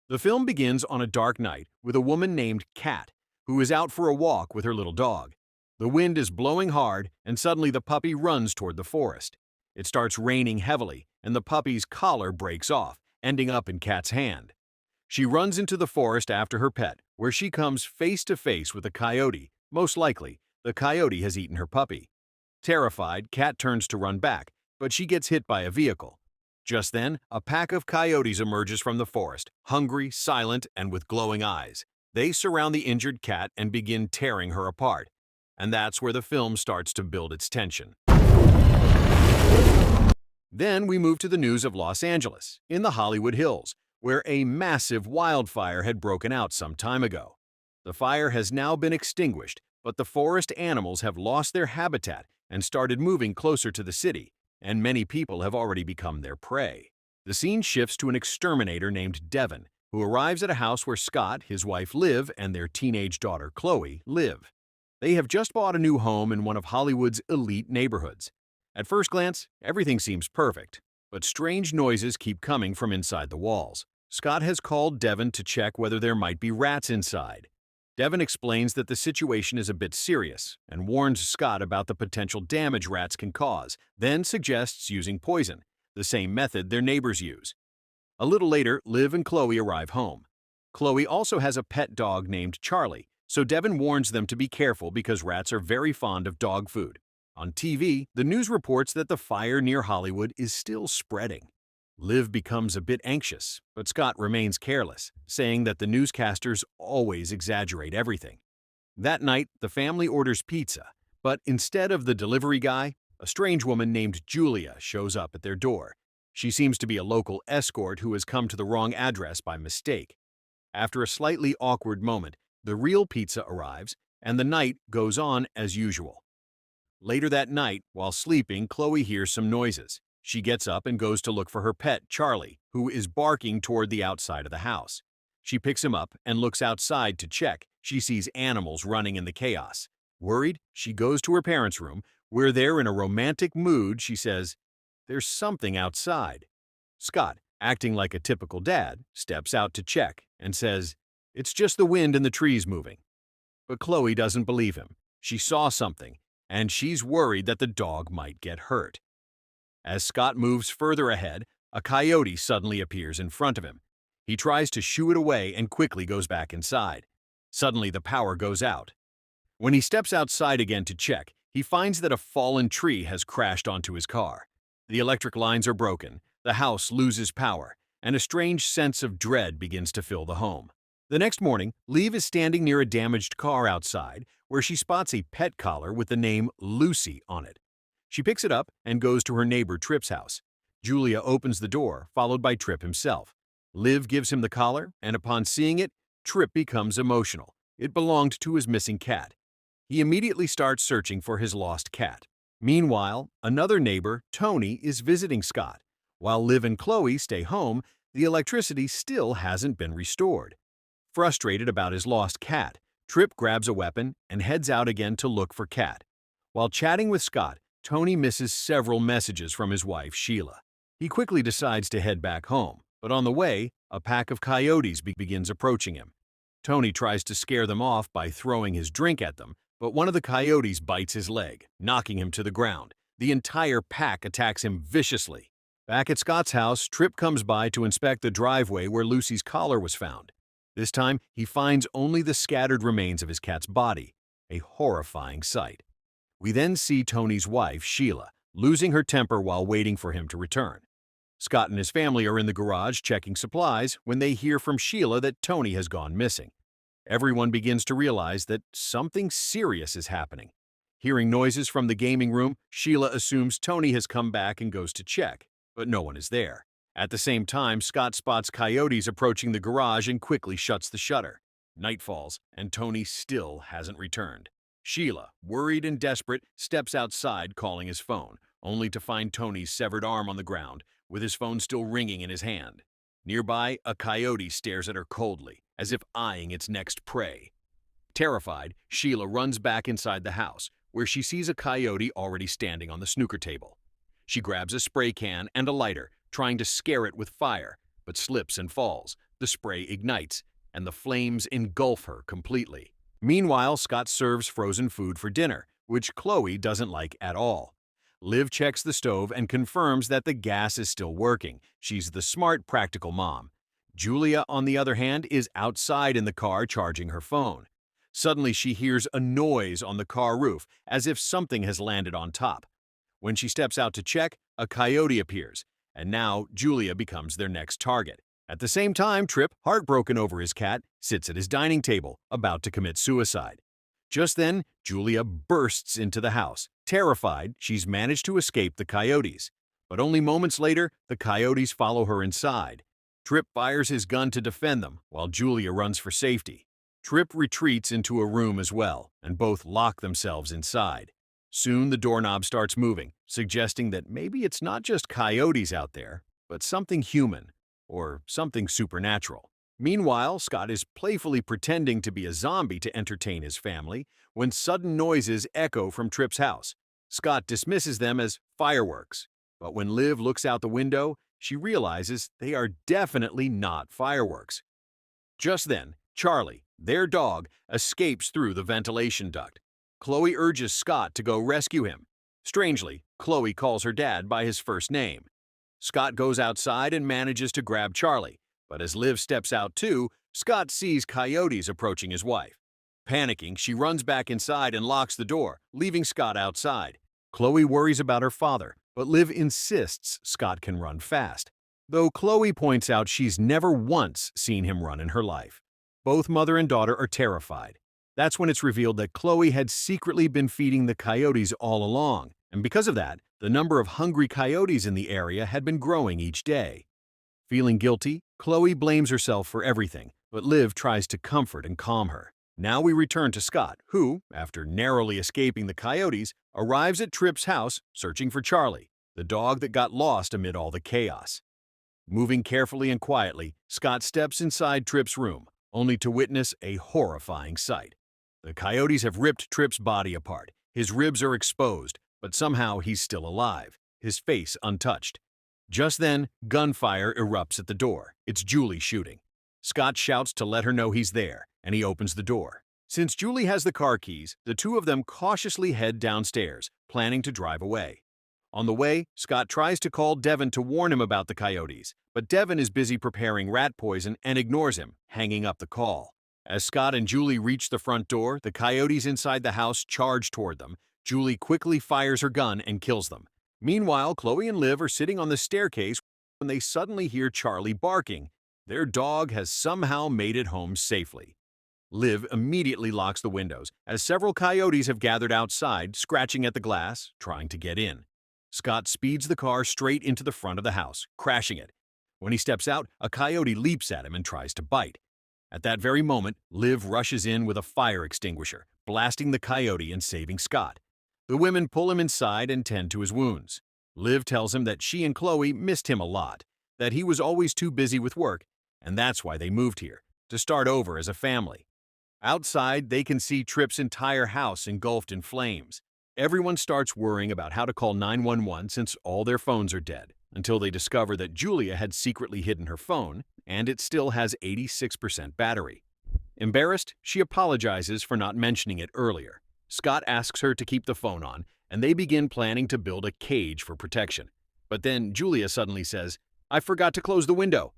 The film begins on a dark night with a woman named Kat, who is out for a walk with her little dog. The wind is blowing hard, and suddenly the puppy runs toward the forest. It starts raining heavily, and the puppy's collar breaks off, ending up in Kat's hand. She runs into the forest after her pet, where she comes face to face with a coyote. Most likely, the coyote has eaten her puppy. Terrified, Kat turns to run back, but she gets hit by a vehicle. Just then, a pack of coyotes emerges from the forest, hungry, silent, and with glowing eyes. They surround the injured cat and begin tearing her apart. And that's where the film starts to build its tension. Then we move to the news of Los Angeles, in the Hollywood Hills, where a massive wildfire had broken out some time ago. The fire has now been extinguished, but the forest animals have lost their habitat and started moving closer to the city, and many people have already become their prey. The scene shifts to an exterminator named Devin, who arrives at a house where Scott, his wife Liv, and their teenage daughter Chloe live. They have just bought a new home in one of Hollywood's elite neighborhoods. At first glance, everything seems perfect, but strange noises keep coming from inside the walls. Scott has called Devin to check whether there might be rats inside. Devin explains that the situation is a bit serious and warns Scott about the potential damage rats can cause, then suggests using poison, the same method their neighbors use. A little later, Liv and Chloe arrive home. Chloe also has a pet dog named Charlie, so Devin warns them to be careful because rats are very fond of dog food. On TV, the news reports that the fire near Hollywood is still spreading. Liv becomes a bit anxious, but Scott remains careless, saying that the newscasters always exaggerate everything. That night, the family orders pizza, but instead of the delivery guy, a strange woman named Julia shows up at their door. She seems to be a local escort who has come to the wrong address by mistake. After a slightly awkward moment, the real pizza arrives, and the night goes on as usual. Later that night, while sleeping, Chloe hears some noises. She gets up and goes to look for her pet, Charlie, who is barking toward the outside of the house. She picks him up and looks outside to check. She sees animals running in the chaos. Worried, she goes to her parents' room, where they're in a romantic mood. She says, "There's something outside." Scott, acting like a typical dad, steps out to check and says, "It's just the wind and the trees moving." But Chloe doesn't believe him. She saw something, and she's worried that the dog might get hurt. As Scott moves further ahead, a coyote suddenly appears in front of him. He tries to shoo it away and quickly goes back inside. Suddenly, the power goes out. When he steps outside again to check, he finds that a fallen tree has crashed onto his car. The electric lines are broken, the house loses power, and a strange sense of dread begins to fill the home. The next morning, Liv is standing near a damaged car outside, where she spots a pet collar with the name Lucy on it. She picks it up and goes to her neighbor Tripp's house. Julia opens the door, followed by Tripp himself. Liv gives him the collar, and upon seeing it, Tripp becomes emotional. It belonged to his missing cat. He immediately starts searching for his lost cat. Meanwhile, another neighbor, Tony, is visiting Scott. While Liv and Chloe stay home, the electricity still hasn't been restored. Frustrated about his lost cat, Tripp grabs a weapon and heads out again to look for Cat. While chatting with Scott, Tony misses several messages from his wife, Sheila. He quickly decides to head back home, but on the way, a pack of coyotes begins approaching him. Tony tries to scare them off by throwing his drink at them, but one of the coyotes bites his leg, knocking him to the ground. The entire pack attacks him viciously. Back at Scott's house, Tripp comes by to inspect the driveway where Lucy's collar was found. This time, he finds only the scattered remains of his cat's body, a horrifying sight. We then see Tony's wife, Sheila, losing her temper while waiting for him to return. Scott and his family are in the garage checking supplies when they hear from Sheila that Tony has gone missing. Everyone begins to realize that something serious is happening. Hearing noises from the gaming room, Sheila assumes Tony has come back and goes to check, but no one is there. At the same time, Scott spots coyotes approaching the garage and quickly shuts the shutter. Night falls, and Tony still hasn't returned. Sheila, worried and desperate, steps outside calling his phone, only to find Tony's severed arm on the ground, with his phone still ringing in his hand. Nearby, a coyote stares at her coldly, as if eyeing its next prey. Terrified, Sheila runs back inside the house, where she sees a coyote already standing on the snooker table. She grabs a spray can and a lighter, trying to scare it with fire, but slips and falls. the spray ignites, and the flames engulf her completely. Meanwhile, Scott serves frozen food for dinner, which Chloe doesn't like at all. Liv checks the stove and confirms that the gas is still working. She's the smart, practical mom. Julia, on the other hand, is outside in the car charging her phone. Suddenly, she hears a noise on the car roof, as if something has landed on top. When she steps out to check, a coyote appears, and now Julia becomes their next target. At the same time, Trip, heartbroken over his cat, sits at his dining table, about to commit suicide. Just then, Julia bursts into the house. Terrified, she's managed to escape the coyotes. But only moments later, the coyotes follow her inside. Trip fires his gun to defend them, while Julia runs for safety. Trip retreats into a room as well, and both lock themselves inside. Soon the doorknob starts moving, suggesting that maybe it's not just coyotes out there, but something human, or something supernatural. Meanwhile, Scott is playfully pretending to be a zombie to entertain his family when sudden noises echo from Trip's house. Scott dismisses them as fireworks, but when Liv looks out the window, she realizes they are definitely not fireworks. Just then, Charlie, their dog, escapes through the ventilation duct. Chloe urges Scott to go rescue him. Strangely, Chloe calls her dad by his first name. Scott goes outside and manages to grab Charlie, but as Liv steps out too, Scott sees coyotes approaching his wife. Panicking, she runs back inside and locks the door, leaving Scott outside. Chloe worries about her father, but Liv insists Scott can run fast, though Chloe points out she's never once seen him run in her life. Both mother and daughter are terrified. That's when it's revealed that Chloe had secretly been feeding the coyotes all along, and because of that, the number of hungry coyotes in the area had been growing each day. Feeling guilty, Chloe blames herself for everything, but Liv tries to comfort and calm her. Now we return to Scott, who, after narrowly escaping the coyotes, arrives at Trip's house searching for Charlie, the dog that got lost amid all the chaos. Moving carefully and quietly, Scott steps inside Trip's room, only to witness a horrifying sight. The coyotes have ripped Trip's body apart. His ribs are exposed, but somehow he's still alive, his face untouched. Just then, gunfire erupts at the door. It's Julie shooting. Scott shouts to let her know he's there, and he opens the door. Since Julie has the car keys, the two of them cautiously head downstairs, planning to drive away. On the way, Scott tries to call Devin to warn him about the coyotes, but Devin is busy preparing rat poison and ignores him, hanging up the call. As Scott and Julie reach the front door, the coyotes inside the house charge toward them. Julie quickly fires her gun and kills them. Meanwhile, Chloe and Liv are sitting on the staircase when they suddenly hear Charlie barking. Their dog has somehow made it home safely. Liv immediately locks the windows, as several coyotes have gathered outside, scratching at the glass, trying to get in. Scott speeds the car straight into the front of the house, crashing it. When he steps out, a coyote leaps at him and tries to bite. At that very moment, Liv rushes in with a fire extinguisher, blasting the coyote and saving Scott. The women pull him inside and tend to his wounds. Liv tells him that she and Chloe missed him a lot, that he was always too busy with work, and that's why they moved here, to start over as a family. Outside, they can see Trip's entire house engulfed in flames. Everyone starts worrying about how to call 911 since all their phones are dead, until they discover that Julia had secretly hidden her phone, and it still has 86% battery. Embarrassed, she apologizes for not mentioning it earlier. Scott asks her to keep the phone on, and they begin planning to build a cage for protection. But then Julia suddenly says, "I forgot to close the window."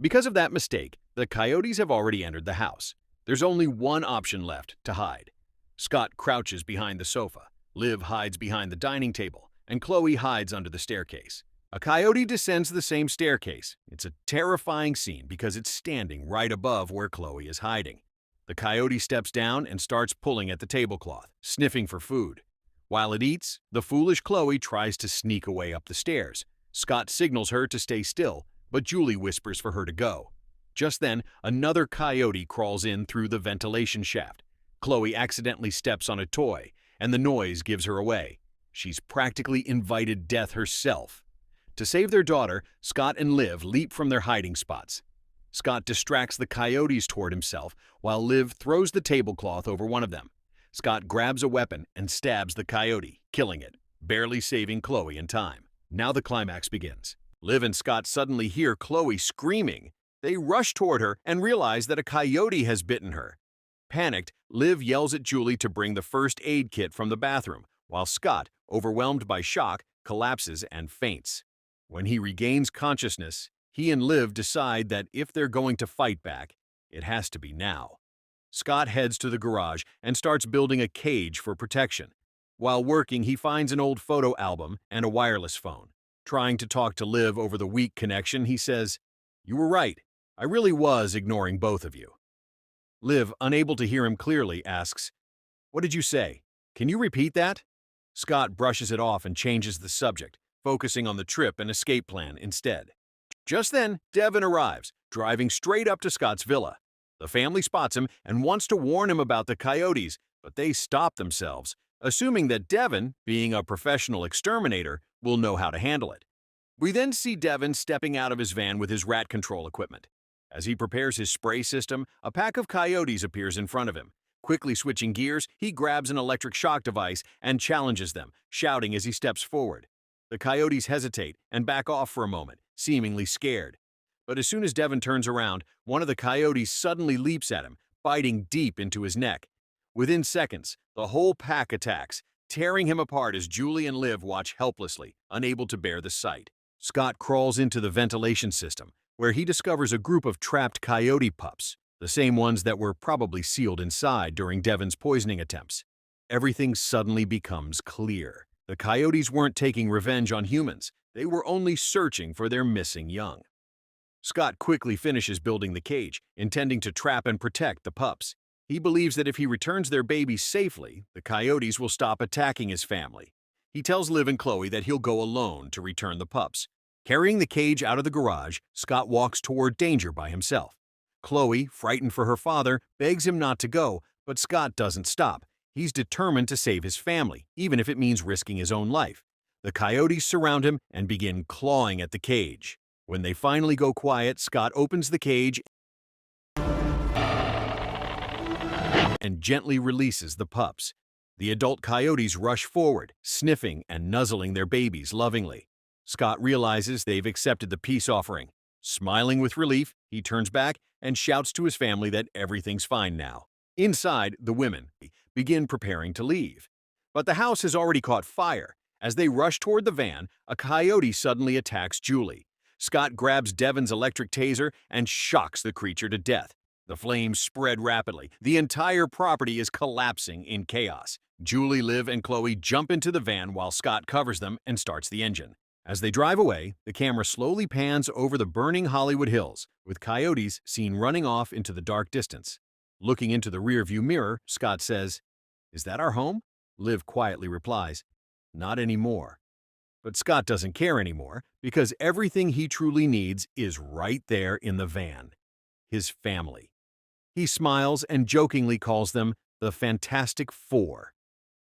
Because of that mistake, the coyotes have already entered the house. There's only one option left: to hide. Scott crouches behind the sofa, Liv hides behind the dining table, and Chloe hides under the staircase. A coyote descends the same staircase. It's a terrifying scene because it's standing right above where Chloe is hiding. The coyote steps down and starts pulling at the tablecloth, sniffing for food. While it eats, the foolish Chloe tries to sneak away up the stairs. Scott signals her to stay still, but Julie whispers for her to go. Just then, another coyote crawls in through the ventilation shaft. Chloe accidentally steps on a toy, and the noise gives her away. She's practically invited death herself. To save their daughter, Scott and Liv leap from their hiding spots. Scott distracts the coyotes toward himself, while Liv throws the tablecloth over one of them. Scott grabs a weapon and stabs the coyote, killing it, barely saving Chloe in time. Now the climax begins. Liv and Scott suddenly hear Chloe screaming. They rush toward her and realize that a coyote has bitten her. Panicked, Liv yells at Julie to bring the first aid kit from the bathroom, while Scott, overwhelmed by shock, collapses and faints. When he regains consciousness, he and Liv decide that if they're going to fight back, it has to be now. Scott heads to the garage and starts building a cage for protection. While working, he finds an old photo album and a wireless phone. Trying to talk to Liv over the weak connection, he says, "You were right. I really was ignoring both of you." Liv, unable to hear him clearly, asks, "What did you say? Can you repeat that?" Scott brushes it off and changes the subject, focusing on the trip and escape plan instead. Just then, Devin arrives, driving straight up to Scott's villa. The family spots him and wants to warn him about the coyotes, but they stop themselves, assuming that Devin, being a professional exterminator, will know how to handle it. We then see Devin stepping out of his van with his rat control equipment. As he prepares his spray system, a pack of coyotes appears in front of him. Quickly switching gears, he grabs an electric shock device and challenges them, shouting as he steps forward. The coyotes hesitate and back off for a moment, seemingly scared. But as soon as Devin turns around, one of the coyotes suddenly leaps at him, biting deep into his neck. Within seconds, the whole pack attacks, tearing him apart as Julie and Liv watch helplessly, unable to bear the sight. Scott crawls into the ventilation system, where he discovers a group of trapped coyote pups, the same ones that were probably sealed inside during Devin's poisoning attempts. Everything suddenly becomes clear. The coyotes weren't taking revenge on humans. They were only searching for their missing young. Scott quickly finishes building the cage, intending to trap and protect the pups. He believes that if he returns their babies safely, the coyotes will stop attacking his family. He tells Liv and Chloe that he'll go alone to return the pups. Carrying the cage out of the garage, Scott walks toward danger by himself. Chloe, frightened for her father, begs him not to go, but Scott doesn't stop. He's determined to save his family, even if it means risking his own life. The coyotes surround him and begin clawing at the cage. When they finally go quiet, Scott opens the cage and gently releases the pups. The adult coyotes rush forward, sniffing and nuzzling their babies lovingly. Scott realizes they've accepted the peace offering. Smiling with relief, he turns back and shouts to his family that everything's fine now. Inside, the women begin preparing to leave. But the house has already caught fire. As they rush toward the van, a coyote suddenly attacks Julie. Scott grabs Devin's electric taser and shocks the creature to death. The flames spread rapidly. The entire property is collapsing in chaos. Julie, Liv, and Chloe jump into the van while Scott covers them and starts the engine. As they drive away, the camera slowly pans over the burning Hollywood Hills, with coyotes seen running off into the dark distance. Looking into the rearview mirror, Scott says, "Is that our home?" Liv quietly replies, "Not anymore." But Scott doesn't care anymore because everything he truly needs is right there in the van. His family. He smiles and jokingly calls them the Fantastic Four.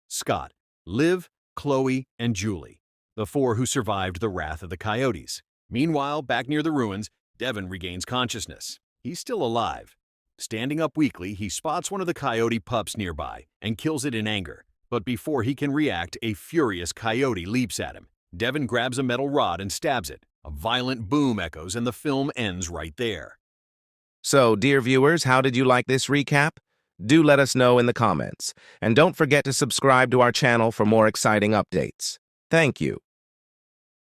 Scott, Liv, Chloe, and Julie, the four who survived the wrath of the coyotes. Meanwhile, back near the ruins, Devin regains consciousness. He's still alive. Standing up weakly, he spots one of the coyote pups nearby and kills it in anger. But before he can react, a furious coyote leaps at him. Devin grabs a metal rod and stabs it. A violent boom echoes and the film ends right there. So, dear viewers, how did you like this recap? Do let us know in the comments. And don't forget to subscribe to our channel for more exciting updates. Thank you.